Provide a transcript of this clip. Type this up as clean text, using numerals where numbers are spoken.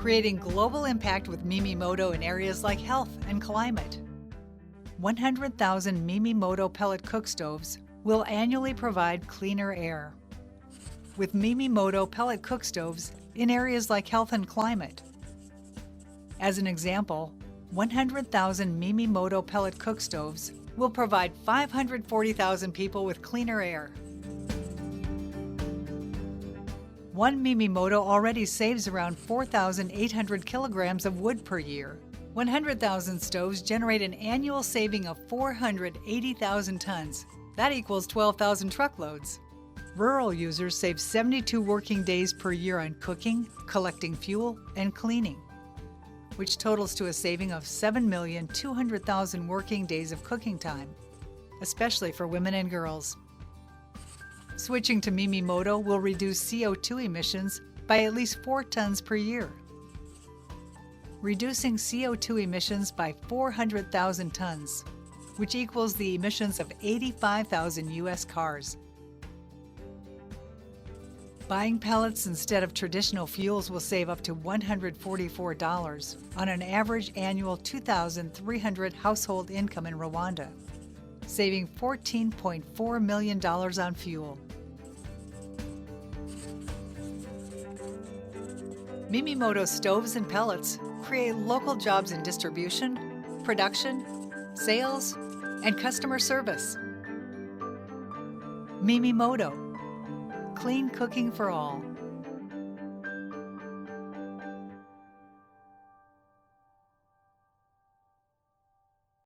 creating global impact with Mimi Moto in areas like health and climate. 100,000 Mimi Moto pellet cookstoves will annually provide cleaner air. With Mimi Moto pellet cookstoves in areas like health and climate. As an example, 100,000 Mimi Moto pellet cookstoves will provide 540,000 people with cleaner air. One Mimi Moto already saves around 4,800 kilograms of wood per year. 100,000 stoves generate an annual saving of 480,000 tons. That equals 12,000 truckloads. Rural users save 72 working days per year on cooking, collecting fuel, and cleaning, which totals to a saving of 7,200,000 working days of cooking time, especially for women and girls. Switching to Mimi Moto will reduce CO2 emissions by at least 4 tons per year. Reducing CO2 emissions by 400,000 tons, which equals the emissions of 85,000 U.S. cars. Buying pellets instead of traditional fuels will save up to $144 on an average annual $2,300 household income in Rwanda, saving $14.4 million on fuel. Mimi Moto stoves and pellets create local jobs in distribution, production, sales, and customer service. Mimi Moto, clean cooking for all.